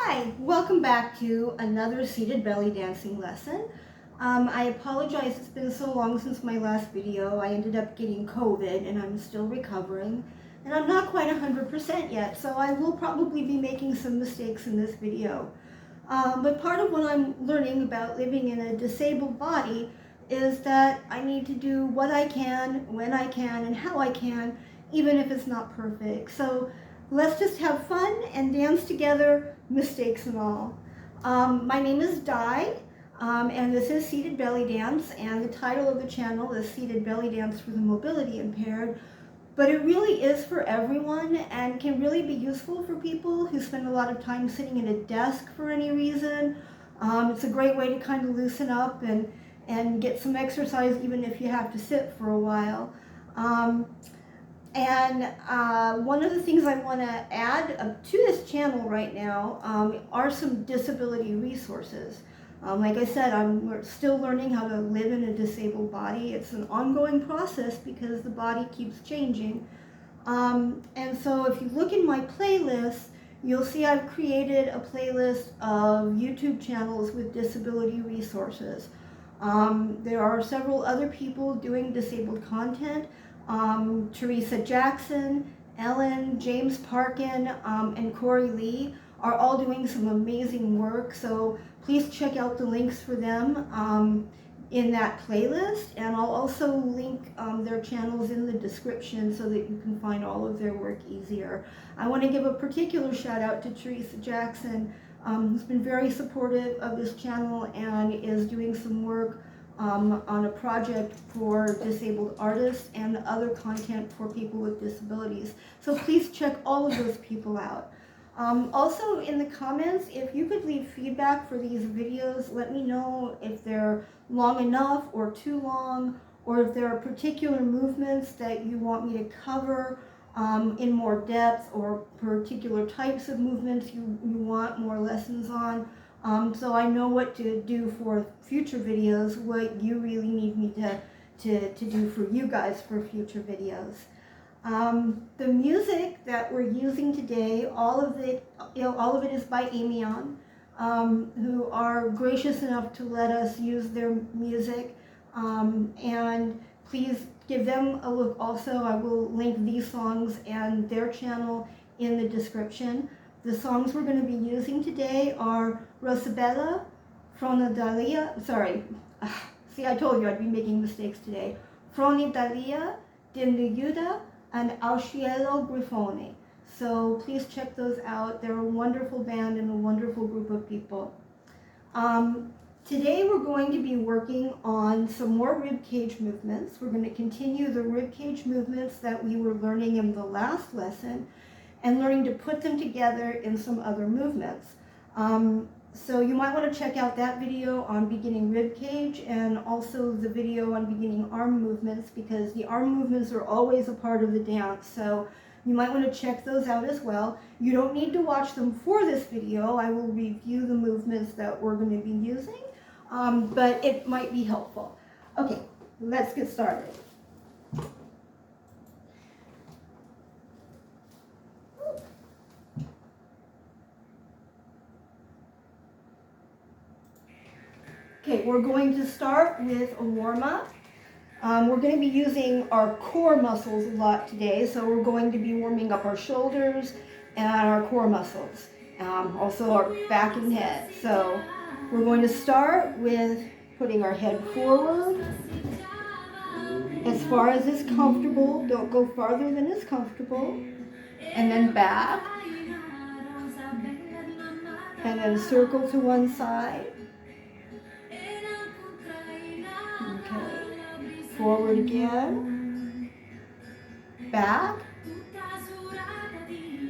Hi, welcome back to another seated belly dancing lesson. I apologize, it's been so long since my last video. I ended up getting COVID and I'm still recovering. And I'm not quite 100% yet, so I will probably be making some mistakes in this video. But part of what I'm learning about living in a disabled body is that I need to do what I can, when I can, and how I can, even if it's not perfect. So let's just have fun and dance together, mistakes and all. My name is Di, and this is Seated Belly Dance, and the title of the channel is Seated Belly Dance for the Mobility Impaired. But it really is for everyone and can really be useful for people who spend a lot of time sitting at a desk for any reason. It's a great way to kind of loosen up and get some exercise even if you have to sit for a while. One of the things I want to add to this channel right now are some disability resources. Like I said, we're still learning how to live in a disabled body. It's an ongoing process because the body keeps changing. And so if you look in my playlist, you'll see I've created a playlist of YouTube channels with disability resources. There are several other people doing disabled content. Teresa Jackson, Ellen, James Parkin, and Corey Lee are all doing some amazing work. So please check out the links for them in that playlist. And I'll also link their channels in the description so that you can find all of their work easier. I want to give a particular shout out to Teresa Jackson, who's been very supportive of this channel and is doing some work on a project for disabled artists and other content for people with disabilities. So please check all of those people out. Also in the comments, if you could leave feedback for these videos, let me know if they're long enough or too long, or if there are particular movements that you want me to cover in more depth, or particular types of movements you want more lessons on. So I know what to do for future videos, what you really need me to do for you guys for future videos. The music that we're using today, all of it is by Emian, who are gracious enough to let us use their music. And please give them a look also. I will link these songs and their channel in the description. The songs we're going to be using today are Rosabella, Fronidalia, see, I told you I'd be making mistakes today. Fronidalia, Dinluyuda, and Al Cielo Grifone. So please check those out. They're a wonderful band and a wonderful group of people. Today we're going to be working on some more rib cage movements. We're going to continue the rib cage movements that we were learning in the last lesson and learning to put them together in some other movements. So you might want to check out that video on beginning rib cage and also the video on beginning arm movements, because the arm movements are always a part of the dance. So you might want to check those out as well. You don't need to watch them for this video. I will review the movements that we're going to be using, but it might be helpful. Okay, let's get started. Okay, we're going to start with a warm-up. We're going to be using our core muscles a lot today, so we're going to be warming up our shoulders and our core muscles, also our back and head. So we're going to start with putting our head forward as far as is comfortable. Don't go farther than is comfortable. And then back. And then circle to one side. Forward again, back,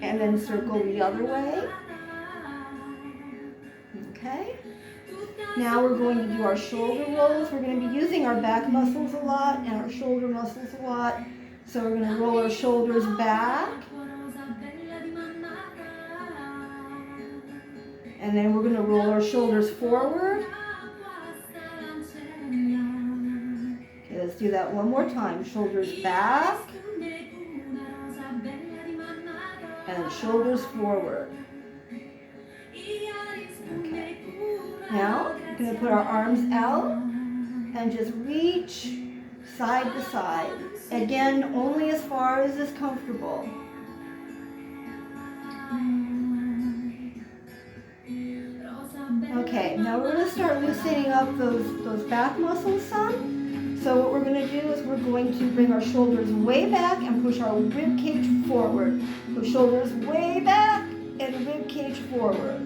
and then circle the other way. Okay. Now we're going to do our shoulder rolls. We're going to be using our back muscles a lot and our shoulder muscles a lot. So we're going to roll our shoulders back. And then we're going to roll our shoulders forward. Let's do that one more time. Shoulders back and shoulders forward. Now, we're going to put our arms out and just reach side to side. Again, only as far as is comfortable. Okay, now we're going to start loosening up those back muscles some. So what we're going to do is we're going to bring our shoulders way back and push our rib cage forward. So shoulders way back and rib cage forward.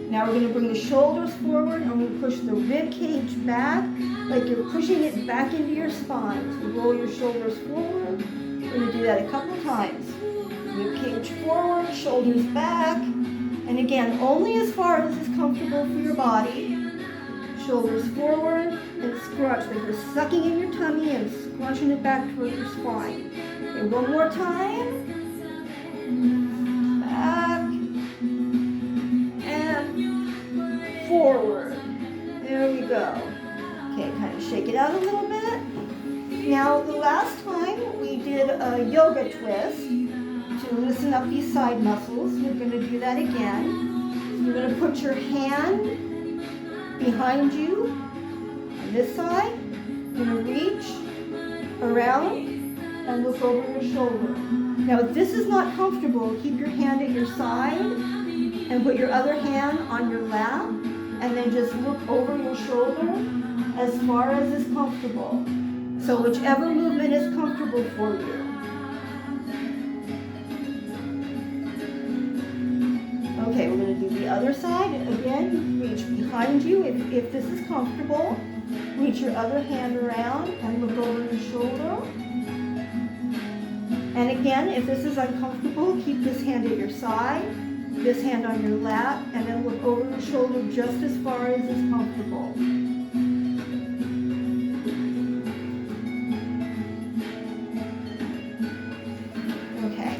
Now we're going to bring the shoulders forward and we're going to push the rib cage back like you're pushing it back into your spine. So roll your shoulders forward. We're going to do that a couple times. Rib cage forward, shoulders back. And again, only as far as is comfortable for your body. Shoulders forward and scrunch, like you're sucking in your tummy and scrunching it back towards your spine. Okay, one more time. Back and forward. There we go. Okay, kind of shake it out a little bit. Now, the last time we did a yoga twist to loosen up these side muscles. We're going to do that again. So you're going to put your hand behind you on this side. You're going to reach around and look over your shoulder. Now if this is not comfortable, keep your hand at your side and put your other hand on your lap and then just look over your shoulder as far as is comfortable. So whichever movement is comfortable for you. Okay, we're going to do the other side. Again, reach behind you if this is comfortable. Reach your other hand around and look over your shoulder. And again, if this is uncomfortable, keep this hand at your side, this hand on your lap, and then look over your shoulder just as far as is comfortable. Okay,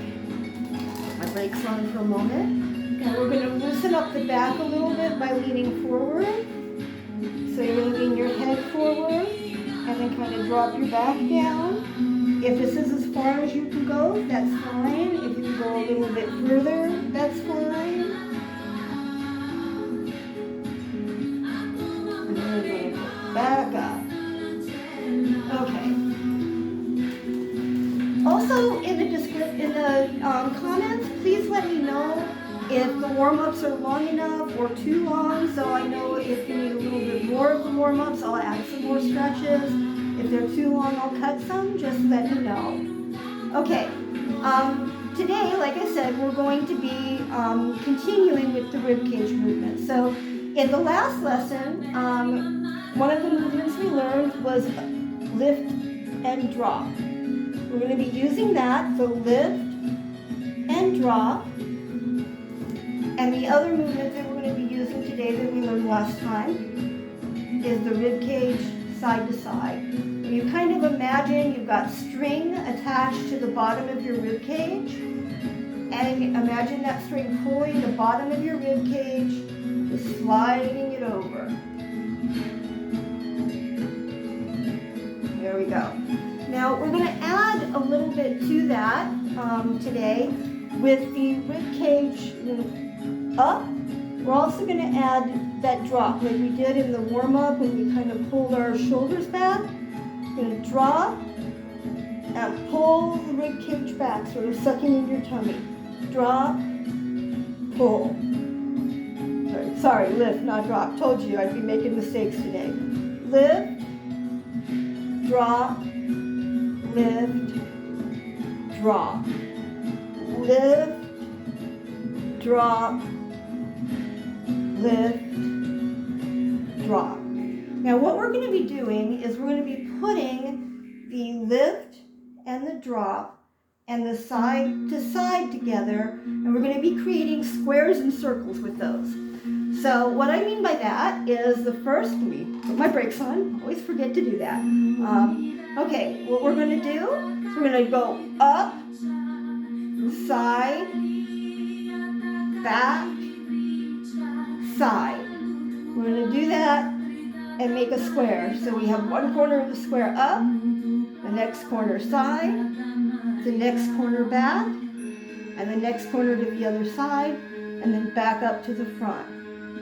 my brakes on for a moment. And we're going to loosen up the back a little bit by leaning forward. So you're going to lean your head forward and then kind of drop your back down. If this is as far as you can go, that's fine. If you can go a little bit further, that's fine. And then we're going to back up. Okay. Also, in the comments, please let me know if the warm-ups are long enough or too long, so I know if you need a little bit more of the warm-ups, I'll add some more stretches. If they're too long, I'll cut some. Just let me know. Okay, today, like I said, we're going to be continuing with the ribcage movement. So in the last lesson, one of the movements we learned was lift and drop. We're going to be using that, so lift and drop. And the other movement that we're going to be using today that we learned last time is the rib cage side to side. You kind of imagine you've got string attached to the bottom of your rib cage, and imagine that string pulling the bottom of your rib cage, just sliding it over. There we go. Now we're going to add a little bit to that today with the rib cage up. We're also going to add that drop like we did in the warm-up when we kind of pulled our shoulders back. We're going to drop and pull the rib cage back, sort of sucking in your tummy. Drop, pull. Sorry, lift, not drop. Told you I'd be making mistakes today. Lift, drop, lift, drop. Lift, drop, lift, drop. Now what we're going to be doing is we're going to be putting the lift and the drop and the side to side together, and we're going to be creating squares and circles with those. So what I mean by that is the first, let me put my brakes on, always forget to do that. Okay, what we're going to do is we're going to go up, side, back, side. We're going to do that and make a square. So we have one corner of the square up, the next corner side, the next corner back, and the next corner to the other side, and then back up to the front.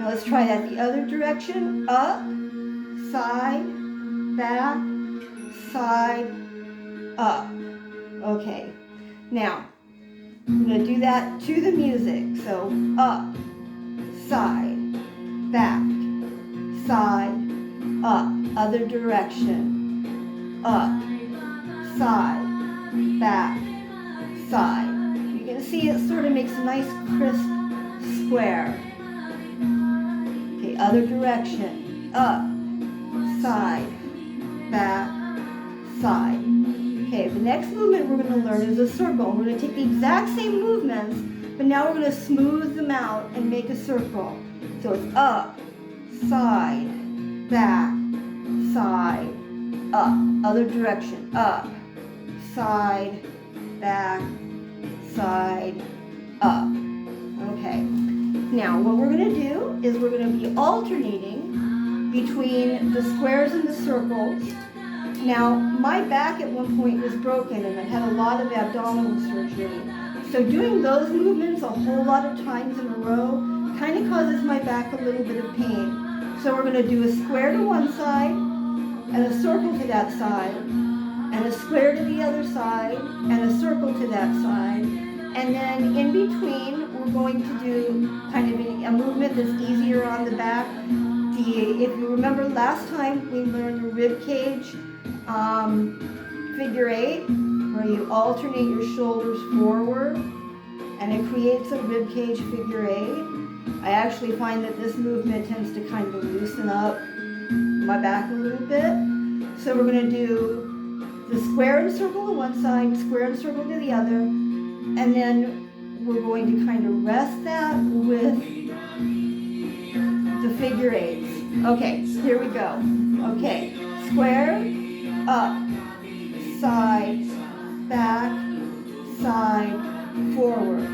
Now let's try that the other direction. Up, side, back, side, up. Okay. Now, I'm going to do that to the music. So up, side, back, side, up. Other direction. Up, side, back, side. You can see it sort of makes a nice crisp square. Okay, other direction. Up, side, back, side. Okay, the next movement we're going to learn is a circle. We're going to take the exact same movements, but now we're going to smooth them out and make a circle. So it's up, side, back, side, up. Other direction. Up, side, back, side, up. Okay. Now what we're going to do is we're going to be alternating between the squares and the circles. Now my back at one point was broken and I had a lot of abdominal surgery. So doing those movements a whole lot of times in a row kind of causes my back a little bit of pain. So we're going to do a square to one side and a circle to that side, and a square to the other side, and a circle to that side. And then in between, we're going to do kind of a movement that's easier on the back. If you remember last time, we learned the rib cage figure 8, where you alternate your shoulders forward, and it creates a rib cage figure 8. I actually find that this movement tends to kind of loosen up my back a little bit. So we're going to do the square and circle to one side, square and circle to the other, and then we're going to kind of rest that with the figure 8s. Okay, here we go. Okay, square, up, side, back, side, forward.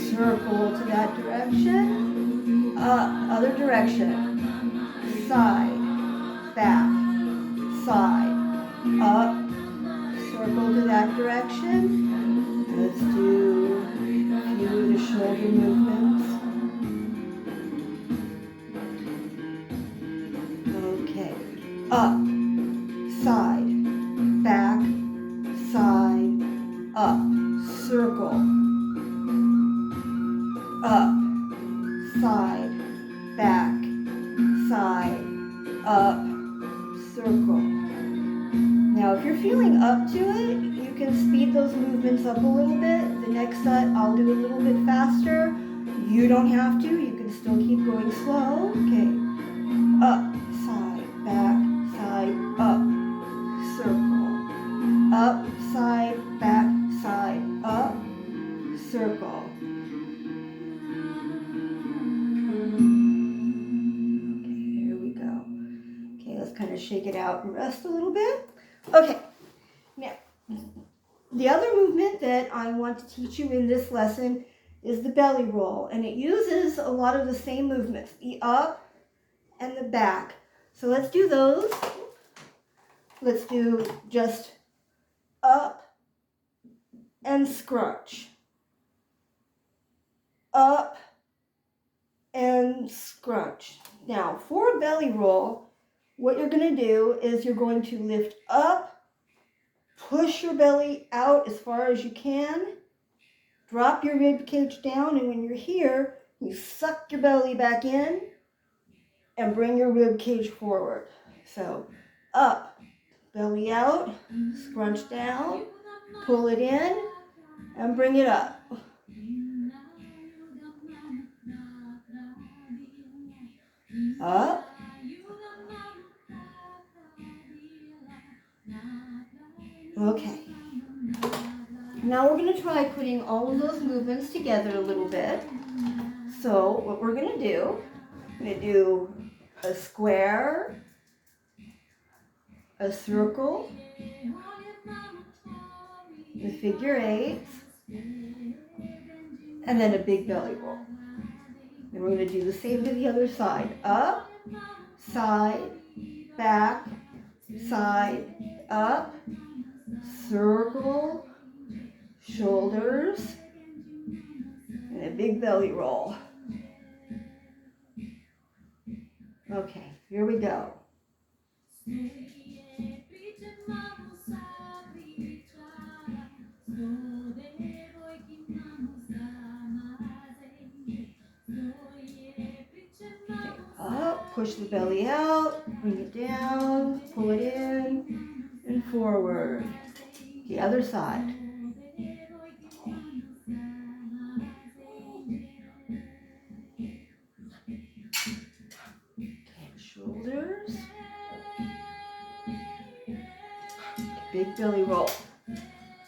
Circle to that direction, up, other direction, side, back, side, up, circle to that direction. Let's do a few of the shoulder movements. Okay, up, side, back, side, up, circle, up, side, back, side, up, circle. Now if you're feeling up to it, you can speed those movements up a little bit. The next set I'll do a little bit faster. You don't have to, you can still keep going slow. Okay, up, side, back, side, up, circle, up, side, back, side, up, circle. Okay, here we go. Okay, let's kind of shake it out and rest a little bit. Okay, now the other movement that I want to teach you in this lesson is the belly roll, and it uses a lot of the same movements, the up and the back. So let's do those. Let's do just up and scrunch, up and scrunch. Now for a belly roll, what you're going to do is you're going to lift up, push your belly out as far as you can, drop your rib cage down, and when you're here, you suck your belly back in and bring your rib cage forward. So up, belly out, scrunch down, pull it in, and bring it up. Up. Okay. Now we're going to try putting all of those movements together a little bit. So what we're going to do, I'm going to do a square, a circle, the figure 8s, and then a big belly roll. And we're going to do the same to the other side. Up, side, back, side, up, circle, shoulders, and a big belly roll. Okay, here we go. Up, push the belly out, bring it down, pull it in, and forward. The other side. Okay, shoulders. Big belly roll.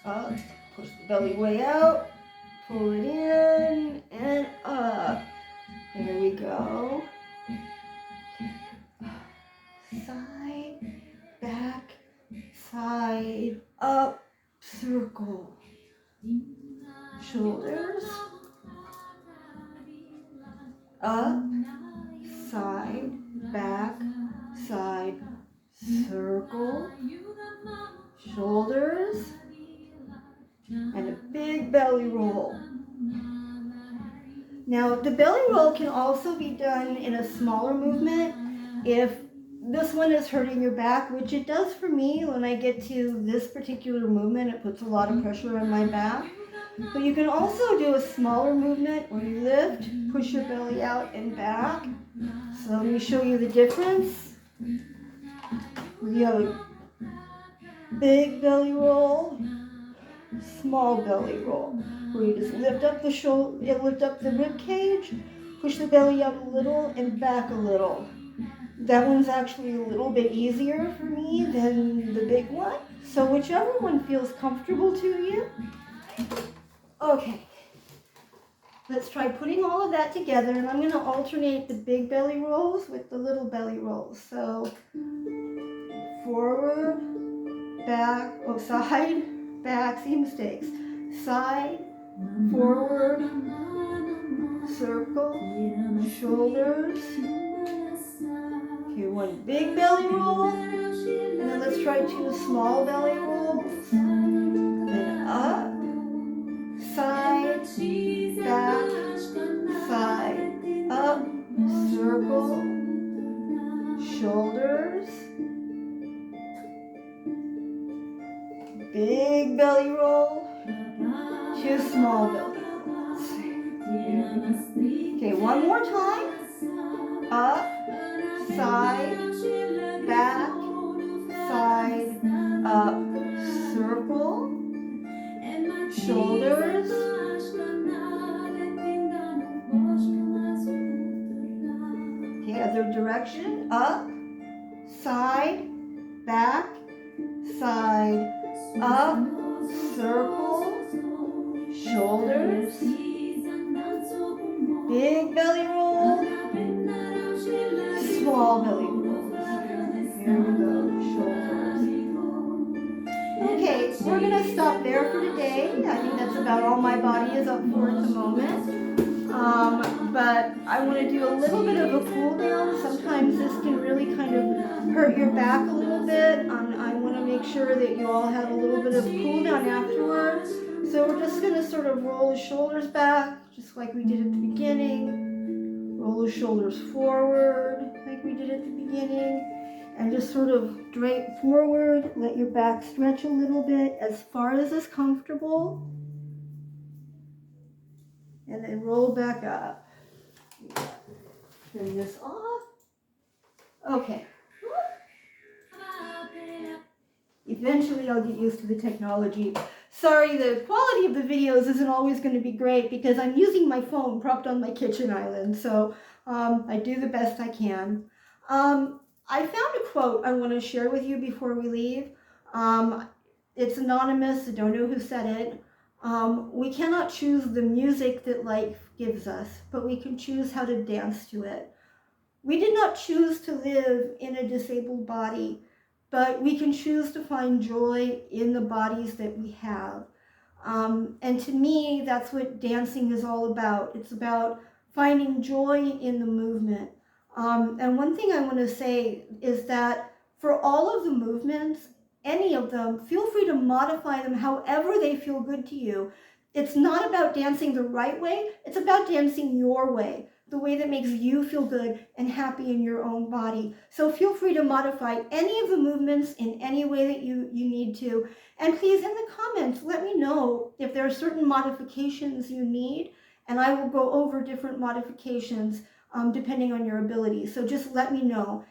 Up, push the belly way out, pull it in, and up. There we go. Side, back, side, up, circle. Shoulders, up, side, back, side, circle. Shoulders, and a big belly roll. Now, the belly roll can also be done in a smaller movement if this one is hurting your back, which it does for me. When I get to this particular movement, it puts a lot of pressure on my back. But you can also do a smaller movement where you lift, push your belly out and back. So let me show you the difference. We have a big belly roll, small belly roll, where you just lift up the shoulder, lift up the rib cage, push the belly up a little and back a little. That one's actually a little bit easier for me than the big one. So whichever one feels comfortable to you. Okay. Let's try putting all of that together, and I'm going to alternate the big belly rolls with the little belly rolls. So forward, back, side, back, see mistakes. Side, forward, circle, shoulders. Okay, one big belly roll, and then let's try 2 small belly rolls. Then up, side, back, side, up, circle, shoulders, big belly roll, 2 small belly rolls. Okay, one more time. Up, side, back, side, up, circle, shoulders, okay, other direction, up, side, back, side, up, circle, shoulders, big belly roll, small belly rolls. Here we go, shoulders. Okay, we're going to stop there for today. I think that's about all my body is up for at the moment. But I want to do a little bit of a cool down. Sometimes this can really kind of hurt your back a little bit. I want to make sure that you all have a little bit of cool down afterwards. So we're just going to sort of roll the shoulders back, just like we did at the beginning. Roll the shoulders forward, like we did at the beginning. And just sort of drape forward, let your back stretch a little bit as far as is comfortable. And then roll back up. Turn this off. Okay. Eventually I'll get used to the technology. Sorry, the quality of the videos isn't always going to be great because I'm using my phone propped on my kitchen island. So I do the best I can. I found a quote I want to share with you before we leave. It's anonymous. I don't know who said it. We cannot choose the music that life gives us, but we can choose how to dance to it. We did not choose to live in a disabled body, but we can choose to find joy in the bodies that we have. And to me, that's what dancing is all about. It's about finding joy in the movement. And one thing I want to say is that for all of the movements, any of them, feel free to modify them however they feel good to you. It's not about dancing the right way, it's about dancing your way. the way that makes you feel good and happy in your own body. So feel free to modify any of the movements in any way that you need to. And please, in the comments, let me know if there are certain modifications you need, and I will go over different modifications depending on your ability. So just let me know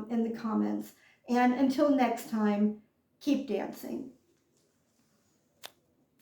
in the comments. And until next time, keep dancing.